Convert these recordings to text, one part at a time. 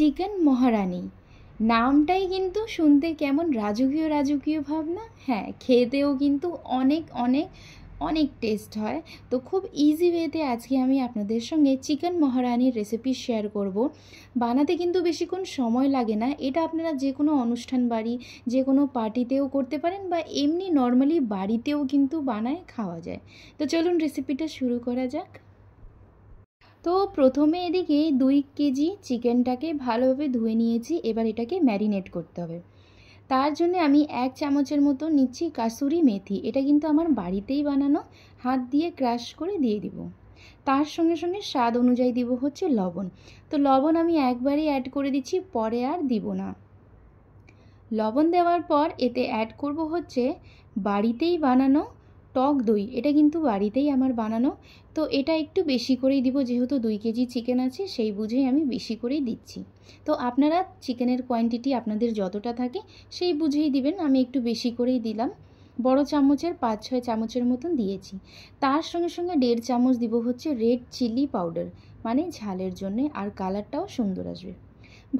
Chicken মহারানি নামটাই কিন্তু শুনতে কেমন রাজকীয় রাজকীয় ভাব না? হ্যাঁ, খেতেও কিন্তু অনেক অনেক অনেক টেস্ট হয়। তো খুব ইজি ওয়েতে আজকে আমি আপনাদের সঙ্গে চিকেন মহারানির রেসিপি শেয়ার করব। বানাতে কিন্তু বেশিক্ষণ সময় লাগে না। এটা আপনারা যে কোনো অনুষ্ঠান বাড়ি, যে কোনো পার্টিতেও করতে পারেন বা এমনি নর্মালি বাড়িতেও কিন্তু বানায় খাওয়া যায়। তো চলুন রেসিপিটা শুরু করা যাক। তো প্রথমে এদিকে 2 কেজি চিকেনটাকে ভালোভাবে ধুয়ে নিয়েছি। এবার এটাকে ম্যারিনেট করতে হবে। তার জন্য আমি 1 চামচের মতো নিচ্ছি কাসুরি মেথি। এটা কিন্তু আমার বাড়িতেই বানানো, হাত দিয়ে ক্রাশ করে দিয়ে দিব। তার সঙ্গে সঙ্গে স্বাদ অনুযায়ী দিব হচ্ছে লবণ। তো লবণ আমি একবারই অ্যাড করে দিচ্ছি, পরে আর দিব না। লবণ দেওয়ার পর এতে অ্যাড করব হচ্ছে বাড়িতেই বানানো টক দই। এটা কিন্তু বাড়িতেই আমার বানানো। তো এটা একটু বেশি করেই দিব, যেহেতু 2 কেজি চিকেন আছে সেই বুঝেই আমি বেশি করেই দিচ্ছি। তো আপনারা চিকেনের কোয়ান্টিটি আপনাদের যতটা থাকে সেই বুঝেই দিবেন। আমি একটু বেশি করেই দিলাম, বড় চামচের 5-6 চামচের মতন দিয়েছি। তার সঙ্গে সঙ্গে 1.5 চামচ দিব হচ্ছে রেড চিলি পাউডার, মানে ঝালের জন্যে, আর কালারটাও সুন্দর আসবে।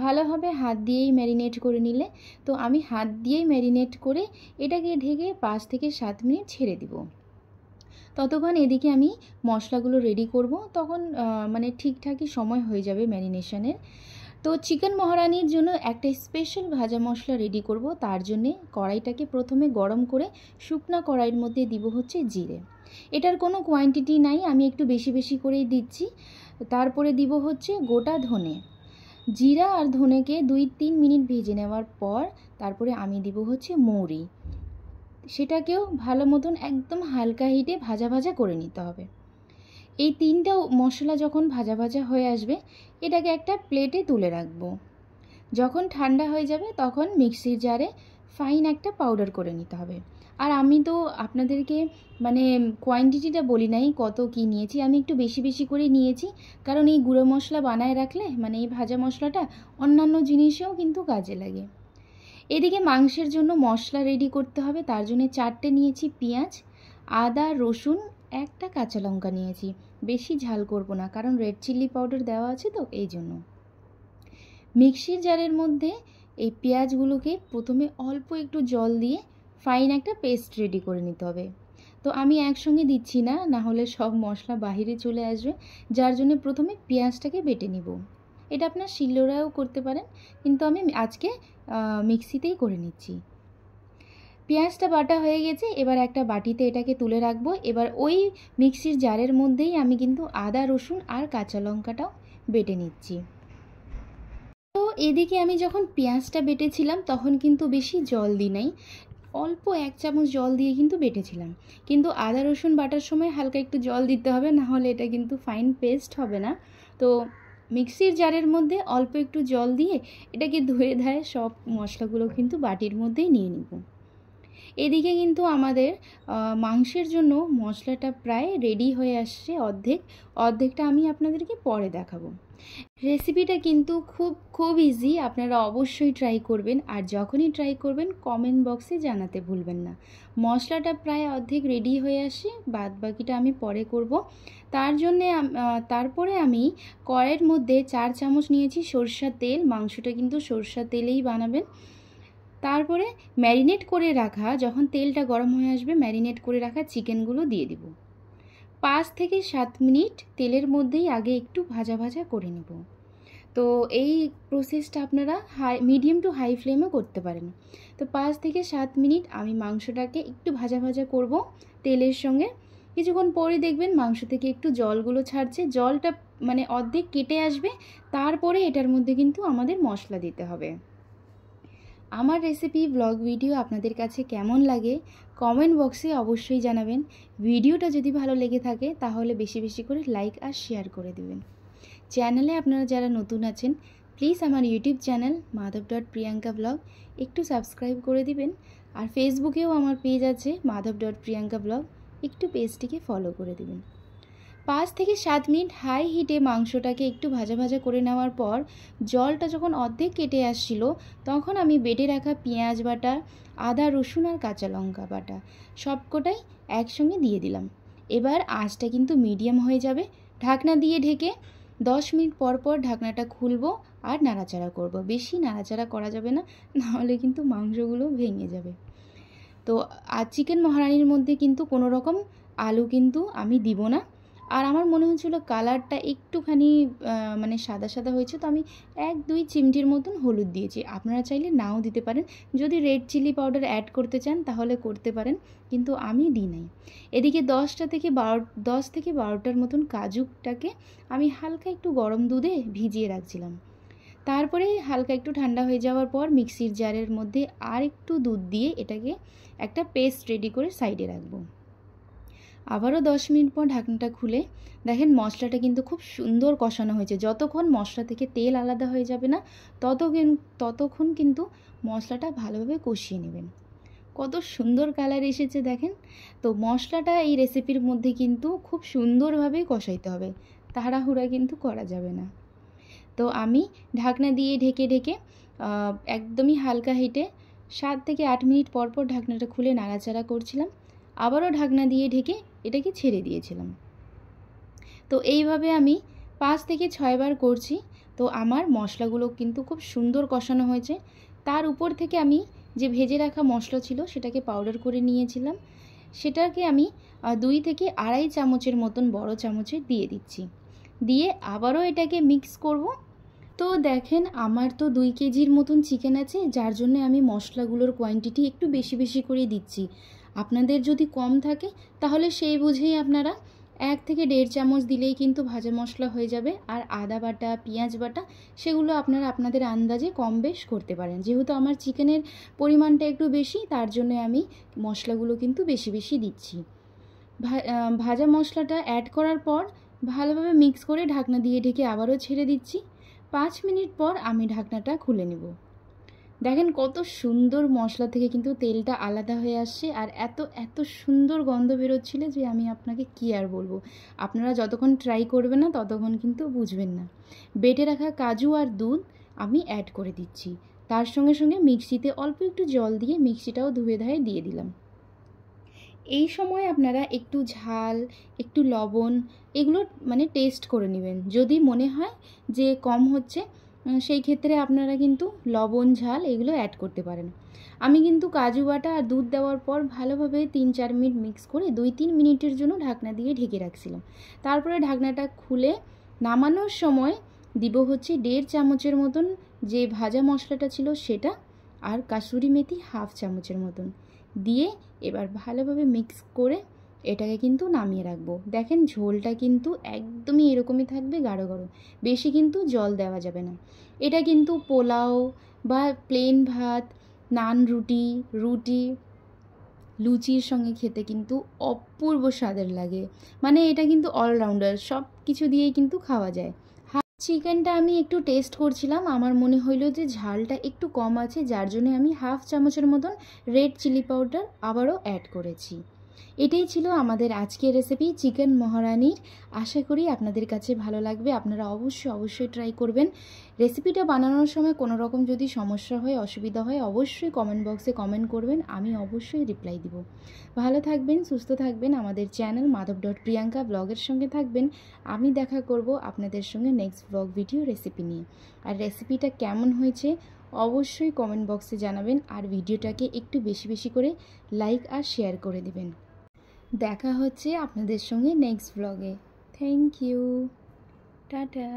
ভালোভাবে হাত দিয়েই ম্যারিনেট করে নিলে, তো আমি হাত দিয়েই ম্যারিনেট করে এটাকে ঢেকে 5 থেকে 7 মিনিট ছেড়ে দিব। ততক্ষণ এদিকে আমি মশলাগুলো রেডি করব, তখন মানে ঠিকঠাকই সময় হয়ে যাবে ম্যারিনেশনের। তো চিকেন মহারানির জন্য একটা স্পেশাল ভাজা মশলা রেডি করব। তার জন্যে কড়াইটাকে প্রথমে গরম করে শুকনো কড়াইয়ের মধ্যে দিব হচ্ছে জিরে। এটার কোনো কোয়ান্টিটি নাই, আমি একটু বেশি বেশি করেই দিচ্ছি। তারপরে দিব হচ্ছে গোটা ধনে। জিরা আর ধনেকে 2-3 মিনিট ভেজে নেওয়ার পর তারপরে আমি দিব হচ্ছে মৌরি। সেটাকেও ভালো মতন একদম হালকা হিটে ভাজা ভাজা করে নিতে হবে। এই 3টা মশলা যখন ভাজা ভাজা হয়ে আসবে, এটাকে একটা প্লেটে তুলে রাখবো। যখন ঠান্ডা হয়ে যাবে তখন মিক্সির জারে ফাইন একটা পাউডার করে নিতে হবে। আর আমি তো আপনাদেরকে মানে কোয়ান্টিটিটা বলি নাই কত কি নিয়েছি, আমি একটু বেশি বেশি করে নিয়েছি, কারণ এই গুঁড়ো মশলা বানায় রাখলে মানে এই ভাজা মশলাটা অন্যান্য জিনিসেও কিন্তু কাজে লাগে। এদিকে মাংসের জন্য মশলা রেডি করতে হবে। তার জন্য 4টে নিয়েছি পেঁয়াজ, আদা, রসুন, একটা কাঁচা লঙ্কা নিয়েছি। বেশি ঝাল করব না, কারণ রেড চিলি পাউডার দেওয়া আছে তো এই জন্য। মিক্সির জারের মধ্যে এই পেঁয়াজগুলোকে প্রথমে অল্প একটু জল দিয়ে ফাইন একটা পেস্ট রেডি করে নিতে হবে। তো আমি একসঙ্গে দিচ্ছি না, না হলে সব মশলা বাহিরে চলে আসবে, যার জন্য প্রথমে পেঁয়াজটাকে বেটে নিব। এটা আপনার শিলনোড়ায়ও করতে পারেন, কিন্তু আমি আজকে মিক্সিতেই করে নিচ্ছি। পেঁয়াজটা বাটা হয়ে গেছে, এবার একটা বাটিতে এটাকে তুলে রাখবো। এবার ওই মিক্সির জারের মধ্যেই আমি কিন্তু আদা, রসুন আর কাঁচা লঙ্কাটাও বেটে নিচ্ছি। তো এদিকে আমি যখন পেঁয়াজটা বেটেছিলাম তখন কিন্তু বেশি জল দিই নাই, অল্প 1 চামচ জল দিয়ে কিন্তু বেটেছিলাম। কিন্তু আদা রসুন বাটার সময় হালকা একটু জল দিতে হবে, না হলে এটা কিন্তু ফাইন পেস্ট হবে না। তো মিক্সির জারের মধ্যে অল্প একটু জল দিয়ে এটাকে ধুয়ে ধায়ে সব মশলাগুলো কিন্তু বাটির মধ্যেই নিয়ে নিব। এদিকে কিন্তু আমাদের মাংসের জন্য মশলাটা প্রায় রেডি হয়ে আসছে, অর্ধেকটা আমি আপনাদেরকে পরে দেখাবো। রেসিপিটা কিন্তু খুব ইজি, আপনারা অবশ্যই ট্রাই করবেন। আর যখনই ট্রাই করবেন কমেন্ট বক্সে জানাতে ভুলবেন না। মশলাটা প্রায় অর্ধেক রেডি হয়ে আসে, বাদ বাকিটা আমি পরে করব। তার জন্যে তারপরে আমি কড়াইয়ের মধ্যে 4 চামচ নিয়েছি সরষের তেল। মাংসটা কিন্তু সরষের তেলেই বানাবেন। তারপরে ম্যারিনেট করে রাখা, যখন তেলটা গরম হয়ে আসবে ম্যারিনেট করে রাখা চিকেনগুলো দিয়ে দিব। 5 থেকে 7 মিনিট তেলের মধ্যেই আগে একটু ভাজা ভাজা করে নেব। তো এই প্রসেসটা আপনারা মিডিয়াম টু হাই ফ্লেমে করতে পারেন। তো 5 থেকে 7 মিনিট আমি মাংসটাকে একটু ভাজা ভাজা করব তেলের সঙ্গে। কিছুক্ষণ পরে দেখবেন মাংস থেকে একটু জলগুলো ছাড়ছে, জলটা মানে অর্ধেক কেটে আসবে। তারপরে এটার মধ্যে কিন্তু আমাদের মশলা দিতে হবে। আমার রেসিপি ব্লগ ভিডিও আপনাদের কাছে কেমন লাগে কমেন্ট বক্সে অবশ্যই জানাবেন। ভিডিওটা যদি ভালো লেগে থাকে তাহলে বেশি বেশি করে লাইক আর শেয়ার করে দেবেন। চ্যানেলে আপনারা যারা নতুন আছেন প্লিজ আমার ইউটিউব চ্যানেল madhav.priyanka vlog একটু সাবস্ক্রাইব করে দিবেন। আর ফেসবুকেও আমার পেজ আছে madhav.priyanka vlog, একটু পেজটিকে ফলো করে দেবেন। 5 থেকে 7 মিনিট হাই হিটে মাংসটাকে একটু ভাজা ভাজা করে নেওয়ার পর জলটা যখন অর্ধেক কেটে আসছিল তখন আমি বেটে রাখা পেঁয়াজ বাটা, আদা রসুন আর কাঁচা লঙ্কা বাটা সবকটাই একসঙ্গে দিয়ে দিলাম। এবার আঁচটা কিন্তু মিডিয়াম হয়ে যাবে। ঢাকনা দিয়ে ঢেকে 10 মিনিট পর পর ঢাকনাটা খুলবো আর নাড়াচাড়া করব। বেশি নাড়াচাড়া করা যাবে না, নাহলে কিন্তু মাংসগুলো ভেঙে যাবে। তো আর চিকেন মহারানির মধ্যে কিন্তু কোনো রকম আলু কিন্তু আমি দিব না। আর আমার মনে হচ্ছিলো কালারটা একটুখানি মানে সাদা সাদা হয়েছে, তো আমি 1-2 চিমটির মতন হলুদ দিয়েছি। আপনারা চাইলে নাও দিতে পারেন, যদি রেড চিলি পাউডার অ্যাড করতে চান তাহলে করতে পারেন, কিন্তু আমি দিই নাই। এদিকে 10 থেকে 12টার মতন কাজুটাকে আমি হালকা একটু গরম দুধে ভিজিয়ে রাখছিলাম। তারপরে হালকা একটু ঠান্ডা হয়ে যাওয়ার পর মিক্সির জারের মধ্যে আর একটু দুধ দিয়ে এটাকে একটা পেস্ট রেডি করে সাইডে রাখবো। আবারও 10 মিনিট পর ঢাকনাটা খুলে দেখেন মশলাটা কিন্তু খুব সুন্দর কষানো হয়েছে। যতক্ষণ মশলা থেকে তেল আলাদা হয়ে যাবে না ততক্ষণ কিন্তু মশলাটা ভালোভাবে কষিয়ে নেবেন। কত সুন্দর কালার এসেছে দেখেন। তো মশলাটা এই রেসিপির মধ্যে কিন্তু খুব সুন্দরভাবে কষাইতে হবে, তাড়াহুড়া কিন্তু করা যাবে না। তো আমি ঢাকনা দিয়ে ঢেকে একদমই হালকা হিটে 7 থেকে 8 মিনিট পর পর ঢাকনাটা খুলে নাড়াচাড়া করছিলাম। আবারও ঢাকনা দিয়ে ঢেকে এটাকে ছেড়ে দিয়েছিলাম। তো এইভাবে আমি 5 থেকে 6 বার করছি। তো আমার মশলাগুলো কিন্তু খুব সুন্দর কষানো হয়েছে। তার উপর থেকে আমি যে ভেজে রাখা মশলা ছিল সেটাকে পাউডার করে নিয়েছিলাম, সেটাকে আমি 2 থেকে আড়াই চামচের মতন বড় চামচে দিয়ে দিচ্ছি। দিয়ে আবারও এটাকে মিক্স করব। তো দেখেন আমার তো 2 কেজির মতন চিকেন আছে, যার জন্য আমি মশলাগুলোর কোয়ান্টিটি একটু বেশি বেশি করে দিচ্ছি। আপনাদের যদি কম থাকে তাহলে সেই বুঝেই আপনারা 1 থেকে 1.5 চামচ দিলেই কিন্তু ভাজা মশলা হয়ে যাবে। আর আদা বাটা, পেঁয়াজ বাটা সেগুলো আপনারা আপনাদের আন্দাজে কম বেশ করতে পারেন। যেহেতু আমার চিকেনের পরিমাণটা একটু বেশি, তার জন্য আমি মশলাগুলো কিন্তু বেশি বেশি দিচ্ছি। ভাজা মশলাটা অ্যাড করার পর ভালোভাবে মিক্স করে ঢাকনা দিয়ে ঢেকে আবারও ছেড়ে দিচ্ছি। 5 মিনিট পর আমি ঢাকনাটা খুলে নেব। দেখেন কত সুন্দর মশলা থেকে কিন্তু তেলটা আলাদা হয়ে আসছে, আর এত সুন্দর গন্ধ বেরোচ্ছিল যে আমি আপনাকে কি আর বলবো। আপনারা যতক্ষণ ট্রাই করবেন না ততক্ষণ কিন্তু বুঝবেন না। বেটে রাখা কাজু আর দুধ আমি অ্যাড করে দিচ্ছি। তার সঙ্গে সঙ্গে মিক্সিতে অল্প একটু জল দিয়ে মিক্সিটাও ধুয়ে দিয়ে দিলাম। এই সময় আপনারা একটু ঝাল, একটু লবণ এগুলো মানে টেস্ট করে নেবেন। যদি মনে হয় যে কম হচ্ছে সেই ক্ষেত্রে আপনারা কিন্তু লবণ, ঝাল এগুলো অ্যাড করতে পারেন। আমি কিন্তু কাজু বাটা আর দুধ দেওয়ার পর ভালোভাবে 3-4 মিনিট মিক্স করে 2-3 মিনিটের জন্য ঢাকনা দিয়ে ঢেকে রাখছিলাম। তারপরে ঢাকনাটা খুলে নামানোর সময় দিব হচ্ছে 1.5 চামচের মতন যে ভাজা মশলাটা ছিল সেটা, আর কাসুরি মেথি 1/2 চামচের মতন দিয়ে এবার ভালোভাবে মিক্স করে এটাকে কিন্তু নামিয়ে রাখবো। দেখেন ঝোলটা কিন্তু একদমই এরকমই থাকবে, গাঢ় গাঢ়, বেশি কিন্তু জল দেওয়া যাবে না। এটা কিন্তু পোলাও বা প্লেন ভাত, নান রুটি, লুচির সঙ্গে খেতে কিন্তু অপূর্ব স্বাদের লাগে। মানে এটা কিন্তু অলরাউন্ডার, সব কিছু দিয়েই কিন্তু খাওয়া যায়। চিকেনটা আমি একটু টেস্ট করছিলাম, আমার মনে হইলো যে ঝালটা একটু কম আছে, যার জন্য আমি 1/2 চামচের মতন রেড চিলি পাউডার আবারও অ্যাড করেছি। এটাই ছিল আমাদের আজকের রেসিপি চিকেন মহারানির। আশা করি আপনাদের কাছে ভালো লাগবে। আপনারা অবশ্যই ট্রাই করবেন। রেসিপিটা বানানোর সময় কোনো রকম যদি সমস্যা হয়, অসুবিধা হয়, অবশ্যই কমেন্ট বক্সে কমেন্ট করবেন, আমি অবশ্যই রিপ্লাই দিব। ভালো থাকবেন, সুস্থ থাকবেন, আমাদের চ্যানেল madhav.priyanka ব্লগের সঙ্গে থাকবেন। আমি দেখা করব আপনাদের সঙ্গে নেক্সট ব্লগ ভিডিও রেসিপি নিয়ে। আর রেসিপিটা কেমন হয়েছে অবশ্যই কমেন্ট বক্সে জানাবেন, আর ভিডিওটাকে একটু বেশি বেশি করে লাইক আর শেয়ার করে দিবেন। দেখা হচ্ছে আপনাদের সঙ্গে next blog. Thank you, tata.